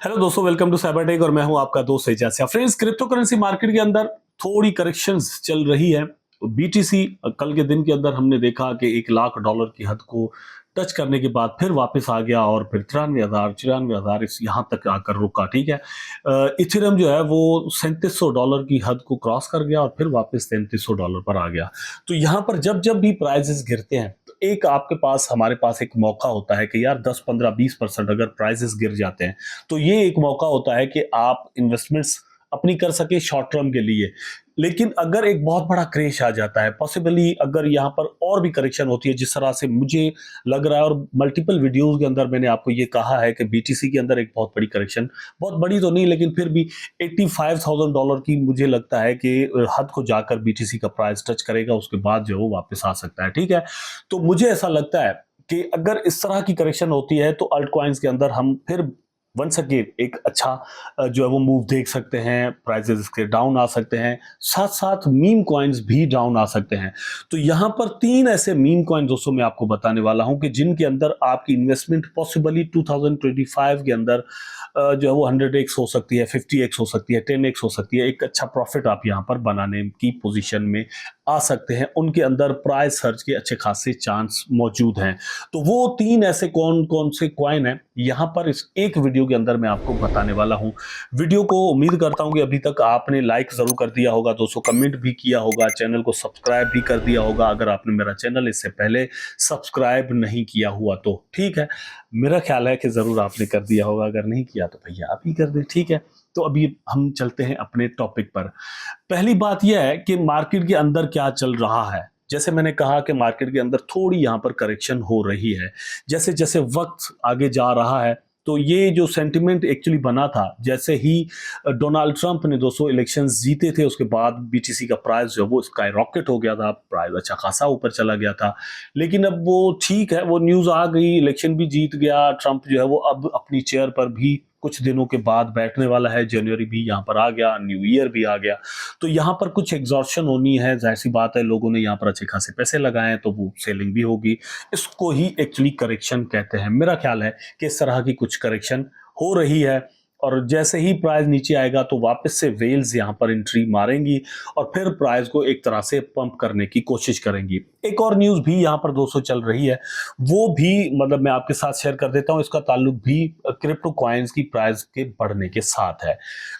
Hello दोस्तों, welcome to Cybertech और मैं हूं आपका दोस्त Aijaz. Friends, crypto currency market के अंदर थोड़ी करेक्शंस चल रही है। बीटीसी कल के दिन के अंदर हमने देखा कि $1 लाख की हद को टच करने के बाद फिर वापस आ गया और फिर 93,000 इस यहाँ तक आकर रुका। ठीक है, इथेरियम जो है वो $3700 की हद को क्रॉस कर गया और फिर वापस $3300 पर आ गया। तो यहाँ पर जब जब भी प्राइजेस गिरते हैं तो एक आपके पास हमारे पास एक मौका होता है कि यार 10, 15, 20% अगर प्राइजेस गिर जाते हैं तो ये एक मौका होता है कि आप इन्वेस्टमेंट्स अपनी कर सके शॉर्ट टर्म के लिए। लेकिन अगर एक बहुत बड़ा क्रैश आ जाता है, पॉसिबली अगर यहाँ पर और भी करेक्शन होती है जिस तरह से मुझे लग रहा है, और मल्टीपल वीडियोस के अंदर मैंने आपको ये कहा है कि बीटीसी के अंदर एक बहुत बड़ी करेक्शन, बहुत बड़ी तो नहीं लेकिन फिर भी $85,000 की मुझे लगता है कि हद को जाकर बीटीसी का प्राइस टच करेगा, उसके बाद जो है वो वापस आ सकता है। ठीक है, तो मुझे ऐसा लगता है कि अगर इस तरह की करेक्शन होती है तो अल्ट कॉइन्स के अंदर हम फिर वंस अगेन एक अच्छा जो है वो मूव देख सकते हैं। प्राइसेस इसके डाउन आ सकते हैं, साथ साथ मीम कॉइन्स भी डाउन आ सकते हैं। तो यहाँ पर 3 ऐसे मीम कॉइन दोस्तों मैं आपको बताने वाला हूं कि जिनके अंदर आपकी इन्वेस्टमेंट पॉसिबली 2025 के अंदर जो है वो 100x हो सकती है, 50x हो सकती है, 10x हो सकती है। एक अच्छा प्रॉफिट आप यहाँ पर बनाने की पोजीशन में आ सकते हैं। उनके अंदर प्राइस सर्च के अच्छे खासे चांस मौजूद हैं। तो वो 3 ऐसे कौन कौन से कॉइन हैं यहाँ पर इस एक वीडियो के अंदर मैं आपको बताने वाला हूं। वीडियो को उम्मीद करता हूं कि अभी तक आपने लाइक जरूर कर दिया होगा दोस्तों, कमेंट भी किया होगा, चैनल को सब्सक्राइब भी कर दिया होगा अगर आपने मेरा चैनल इससे पहले सब्सक्राइब नहीं किया हुआ तो। ठीक है, मेरा ख्याल है कि जरूर आपने कर दिया होगा, अगर नहीं किया तो भैया आप ही कर दें। ठीक है, तो अभी हम चलते हैं अपने टॉपिक पर। पहली बात यह है कि मार्केट के अंदर क्या चल रहा है। जैसे मैंने कहा कि मार्केट के अंदर थोड़ी यहां पर करेक्शन हो रही है। जैसे जैसे वक्त आगे जा रहा है तो ये जो सेंटिमेंट एक्चुअली बना था, जैसे ही डोनाल्ड ट्रंप ने दोस्तों इलेक्शंस जीते थे उसके बाद बीटीसी का प्राइस जो है वो स्काई रॉकेट हो गया था, प्राइस अच्छा खासा ऊपर चला गया था। लेकिन अब वो ठीक है, वो न्यूज़ आ गई, इलेक्शन भी जीत गया ट्रंप जो है वो अब अपनी चेयर पर भी कुछ दिनों के बाद बैठने वाला है। जनवरी भी यहाँ पर आ गया, न्यू ईयर भी आ गया, तो यहाँ पर कुछ एग्जॉर्शन होनी है, जाहिर सी बात है। लोगों ने यहाँ पर अच्छे खासे पैसे लगाए हैं तो वो सेलिंग भी होगी। इसको ही एक्चुअली करेक्शन कहते हैं। मेरा ख्याल है कि इस तरह की कुछ करेक्शन हो रही है और जैसे ही प्राइस नीचे आएगा तो वापस से वेल्स यहाँ पर एंट्री मारेंगी और फिर प्राइस को एक तरह से पंप करने की कोशिश करेंगी। एक और न्यूज़ भी यहाँ पर दोस्तों चल रही है, वो भी मतलब मैं आपके साथ शेयर कर देता हूँ। इसका ताल्लुक भी क्रिप्टो कॉइन्स की प्राइस के बढ़ने के साथ है।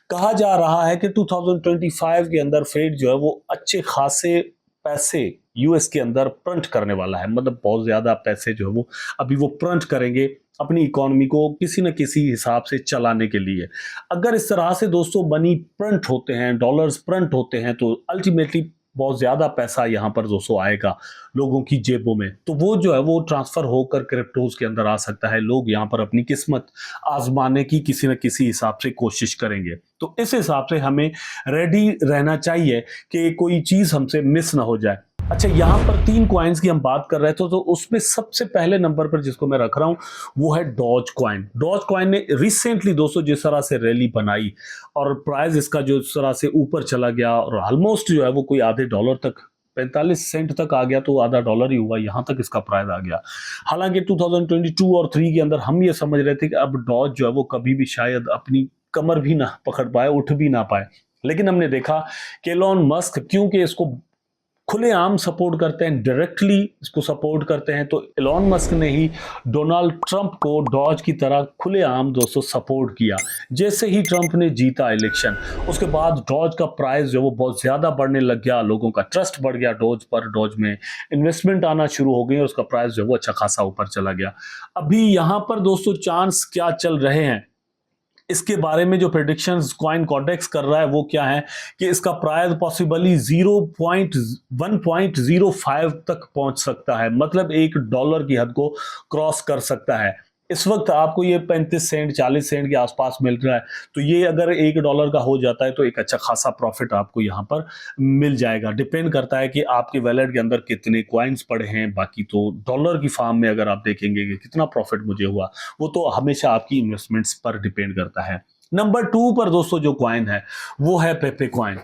कहा जा रहा है कि 2025 के अंदर फेड जो है वो अच्छे खासे पैसे यूएस के अंदर प्रिंट करने वाला है। मतलब बहुत ज्यादा पैसे जो है वो अभी वो प्रिंट करेंगे अपनी इकोनॉमी को किसी न किसी हिसाब से चलाने के लिए। अगर इस तरह से दोस्तों मनी प्रिंट होते हैं, डॉलर्स प्रिंट होते हैं, तो अल्टीमेटली बहुत ज्यादा पैसा यहाँ पर दोस्तों आएगा लोगों की जेबों में। तो वो जो है वो ट्रांसफर होकर क्रिप्टोज के अंदर आ सकता है। लोग यहाँ पर अपनी किस्मत आजमाने की किसी न किसी हिसाब से कोशिश करेंगे। तो इस हिसाब से हमें रेडी रहना चाहिए कि कोई चीज हमसे मिस ना हो जाए। अच्छा, यहाँ पर 3 कॉइन्स की हम बात कर रहे थे तो उसमें सबसे पहले नंबर पर जिसको मैं रख रहा हूं वो है डॉज कॉइन। डॉज कॉइन ने रिसेंटली दोस्तों जिस तरह से रैली बनाई और प्राइस इसका जो इस तरह से ऊपर चला गया और ऑलमोस्ट जो है वो कोई आधे डॉलर तक 45 सेंट तक आ गया, तो आधा डॉलर ही हुआ, यहां तक इसका प्राइस आ गया। हालांकि 2022 और 3 के अंदर हम ये समझ रहे थे कि अब डॉज जो है वो कभी भी शायद अपनी कमर भी ना पकड़ पाए, उठ भी ना पाए। लेकिन हमने देखा कि एलोन मस्क क्योंकि इसको खुलेआम सपोर्ट करते हैं, डायरेक्टली इसको सपोर्ट करते हैं, तो एलोन मस्क ने ही डोनाल्ड ट्रंप को डॉज की तरह खुलेआम दोस्तों सपोर्ट किया। जैसे ही ट्रंप ने जीता इलेक्शन उसके बाद डॉज का प्राइस जो वो बहुत ज्यादा बढ़ने लग गया, लोगों का ट्रस्ट बढ़ गया डॉज पर, डॉज में इन्वेस्टमेंट आना शुरू हो गई और उसका प्राइस जो वो अच्छा खासा ऊपर चला गया। अभी यहां पर दोस्तों चांस क्या चल रहे हैं इसके बारे में, जो प्रेडिक्शंस कॉइन कॉडेक्स कर रहा है वो क्या है कि इसका प्राइस पॉसिबली 1.05 तक पहुंच सकता है। मतलब $1 की हद को क्रॉस कर सकता है। इस वक्त आपको ये 35 सेंट 40 सेंट के आसपास मिल रहा है, तो ये अगर $1 का हो जाता है तो एक अच्छा खासा प्रॉफिट आपको यहाँ पर मिल जाएगा। डिपेंड करता है कि आपके वैलेट के अंदर कितने कॉइन्स पड़े हैं। बाकी तो डॉलर की फार्म में अगर आप देखेंगे कि कितना प्रॉफिट मुझे हुआ, वो तो हमेशा आपकी इन्वेस्टमेंट्स पर डिपेंड करता है। नंबर 2 पर दोस्तों जो कॉइन है वो है पेपे कॉइन।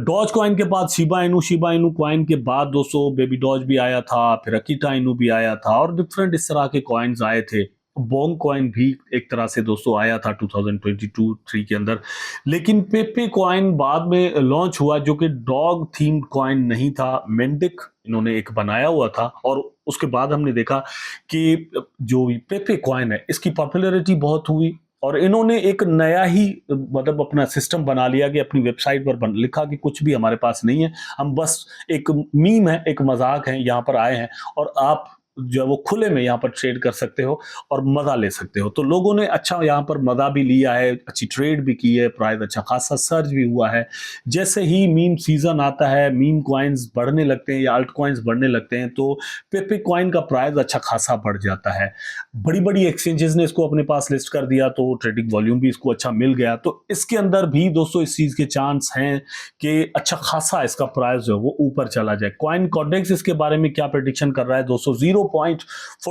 डॉज कॉइन के बाद शिबा इनू कॉइन के बाद दोस्तों बेबी डॉज भी आया था, फिर अकीटा इनू भी आया था और डिफरेंट इस तरह के कॉइन्स आए थे। बोंग कॉइन भी एक तरह से दोस्तों आया था 2022-3 के अंदर, लेकिन पेपे कॉइन बाद में लॉन्च हुआ जो कि डॉग थीम्ड कॉइन नहीं था, मेंडिक इन्होंने एक बनाया हुआ था। और उसके बाद हमने देखा कि जो पेपे कॉइन है इसकी पॉपुलैरिटी बहुत हुई और इन्होंने एक नया ही मतलब अपना सिस्टम बना लिया कि अपनी वेबसाइट पर लिखा कि कुछ भी हमारे पास नहीं है, हम बस एक मीम है, एक मजाक है, यहाँ पर आए हैं और आप जो है वो खुले में यहाँ पर ट्रेड कर सकते हो और मजा ले सकते हो। तो लोगों ने अच्छा यहाँ पर मजा भी लिया है, अच्छी ट्रेड भी की है, प्राइस अच्छा खासा सर्च भी हुआ है। जैसे ही मीम सीजन आता है, मीम कॉइन्स बढ़ने लगते हैं या अल्ट कॉइन्स बढ़ने लगते हैं, तो पेपे कॉइन का प्राइस अच्छा खासा बढ़ जाता है। बड़ी बड़ी एक्सचेंजेस ने इसको अपने पास लिस्ट कर दिया तो ट्रेडिंग वॉल्यूम भी इसको अच्छा मिल गया। तो इसके अंदर भी दोस्तों इस चीज के चांस हैं कि अच्छा खासा इसका प्राइस जो है वो ऊपर चला जाए। कॉइन कॉडेक्स इसके बारे में क्या प्रेडिक्शन कर रहा है दोस्तों, 0.4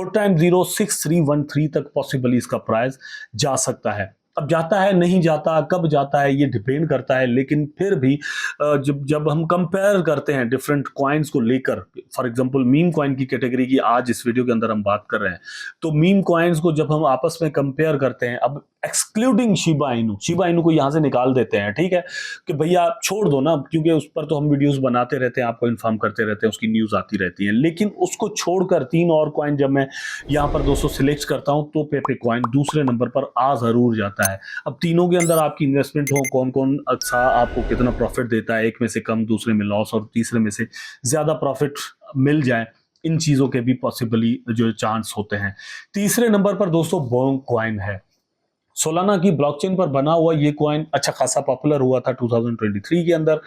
टाइम 06313 तक पॉसिबली इसका प्राइस जा सकता है। अब जाता है नहीं जाता, कब जाता है ये डिपेंड करता है, लेकिन फिर भी जब हम कंपेयर करते हैं डिफरेंट कॉइन्स को लेकर, फॉर एग्जांपल मीम कॉइन की कैटेगरी की आज इस वीडियो के अंदर हम बात कर रहे हैं, तो मीम कॉइन्स को जब हम आपस में कंपेयर करते हैं, अब एक्सक्लूडिंग शिबा इनू को यहां से निकाल देते हैं, ठीक है, कि भैया छोड़ दो ना, क्योंकि उस पर तो हम वीडियोस बनाते रहते हैं, आपको इन्फॉर्म करते रहते हैं, उसकी न्यूज आती रहती है। लेकिन उसको छोड़कर तीन और कॉइन जब मैं यहाँ पर दोस्तों सिलेक्ट करता हूं तो पेपे कॉइन दूसरे नंबर पर आ जरूर जाता है। अब तीनों के अंदर आपकी इन्वेस्टमेंट हो, कौन कौन अच्छा आपको कितना प्रॉफिट देता है, एक में से कम, दूसरे में लॉस और तीसरे में से ज्यादा प्रॉफिट मिल जाए, इन चीजों के भी पॉसिबली जो चांस होते हैं। तीसरे नंबर पर दोस्तों बोंग कॉइन है। सोलाना की ब्लॉकचेन पर बना हुआ ये कॉइन अच्छा खासा पॉपुलर हुआ था 2023 के अंदर,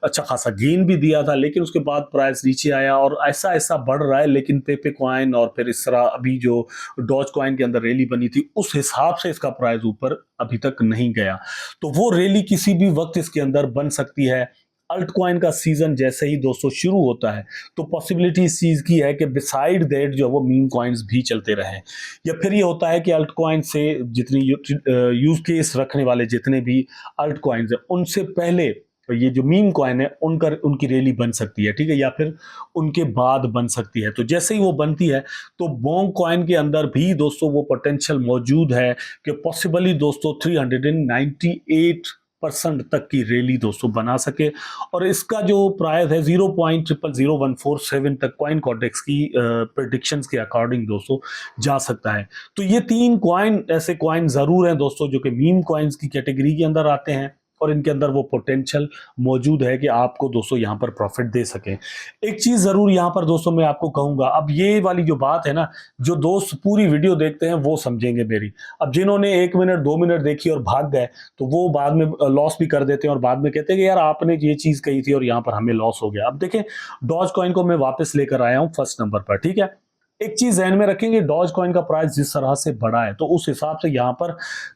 अच्छा खासा गेन भी दिया था, लेकिन उसके बाद प्राइस नीचे आया और ऐसा ऐसा बढ़ रहा है। लेकिन पेपे कॉइन और फिर इस तरह अभी जो डॉज कॉइन के अंदर रैली बनी थी उस हिसाब से इसका प्राइस ऊपर अभी तक नहीं गया, तो वो रैली किसी भी वक्त इसके अंदर बन सकती है। अल्ट कॉइन का सीजन जैसे ही दोस्तों शुरू होता है तो पॉसिबिलिटी इस चीज की है कि बिसाइड दैट जो वो मीम कॉइन्स भी चलते रहें, या फिर ये होता है कि अल्ट कॉइन से जितनी यूज केस रखने वाले जितने भी अल्ट कॉइन्स हैं उनसे पहले ये जो मीम कॉइन है उनकी रैली बन सकती है, ठीक है, या फिर उनके बाद बन सकती है। तो जैसे ही वो बनती है तो बोंग कॉइन के अंदर भी दोस्तों वो पोटेंशियल मौजूद है कि पॉसिबली दोस्तों 398% तक की रैली दोस्तों बना सके, और इसका जो प्राइस है 0.000147 तक कॉइन कॉडेक्स की प्रेडिक्शंस के अकॉर्डिंग दोस्तों जा सकता है। तो ये तीन कॉइन ऐसे कॉइन जरूर हैं दोस्तों जो कि मीम कॉइन्स की कैटेगरी के अंदर आते हैं और इनके अंदर वो पोटेंशियल मौजूद है कि आपको दोस्तों यहाँ पर प्रॉफिट दे सकें। एक चीज जरूर यहाँ पर दोस्तों मैं आपको कहूंगा, अब ये वाली जो बात है ना, जो दोस्त पूरी वीडियो देखते हैं वो समझेंगे मेरी। अब जिन्होंने 1 मिनट 2 मिनट देखी और भाग गए तो वो बाद में लॉस भी कर देते हैं और बाद में कहते हैं कि यार आपने ये चीज कही थी और यहाँ पर हमें लॉस हो गया। अब देखें, डॉज कॉइन को मैं वापस लेकर आया हूँ फर्स्ट नंबर पर, ठीक है। एक चीज ध्यान में रखेंगे, डॉज कॉइन का प्राइस जिस तरह से बढ़ा है तो उस हिसाब से यहाँ पर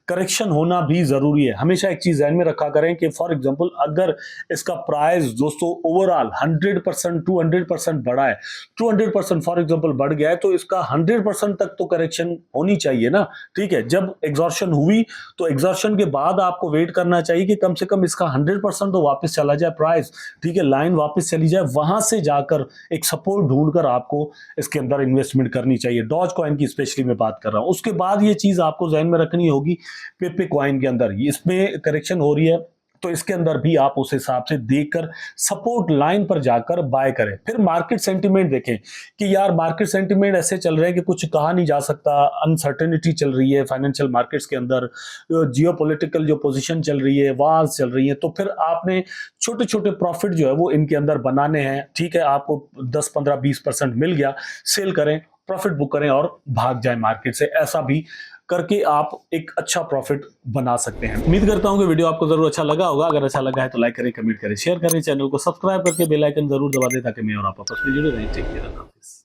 करेक्शन होना भी जरूरी है। हमेशा एक चीज ध्यान में रखा करें कि फॉर एग्जांपल अगर इसका प्राइस दोस्तों ओवरऑल 100% 200% बढ़ा है, 200% फॉर एग्जांपल बढ़ गया है, तो इसका 100% तक तो करेक्शन होनी चाहिए ना, ठीक है। जब एग्जॉर्शन हुई तो एग्जॉर्शन के बाद आपको वेट करना चाहिए कि कम से कम इसका 100% तो वापस चला जाए प्राइस, ठीक है, लाइन वापस चली जाए, वहां से जाकर एक सपोर्ट ढूंढकर आपको इसके अंदर इन्वेस्टमेंट करनी चाहिए। डॉज कॉइन की स्पेशली मैं बात कर रहा हूं। उसके बाद ये चीज आपको ध्यान में रखनी होगी, पेपे कॉइन के अंदर इसमें करेक्शन हो रही है तो इसके अंदर भी आप उस हिसाब से देखकर सपोर्ट लाइन पर जाकर बाय करें। फिर मार्केट सेंटीमेंट देखें कि यार मार्केट सेंटीमेंट ऐसे चल रहे हैं कि कुछ कहा नहीं जा सकता, अनसर्टेनिटी चल रही है फाइनेंशियल मार्केट्स के अंदर, जियोपॉलिटिकल जो पोजीशन चल रही है, वार्स चल रही है, तो फिर आपने छोटे छोटे प्रॉफिट जो है वो इनके अंदर बनाने हैं, ठीक है। आपको 10 15 20% मिल गया, सेल करें, प्रॉफिट बुक करें और भाग जाए मार्केट से। ऐसा भी करके आप एक अच्छा प्रॉफिट बना सकते हैं। उम्मीद करता हूं कि वीडियो आपको जरूर अच्छा लगा होगा। अगर अच्छा लगा है तो लाइक करें, कमेंट करें, शेयर करें, चैनल को सब्सक्राइब करके बेल आइकन जरूर दबा दें ताकि मैं और आप आपस में जुड़े रहें। टेक केयर, अल्लाह हाफिज़।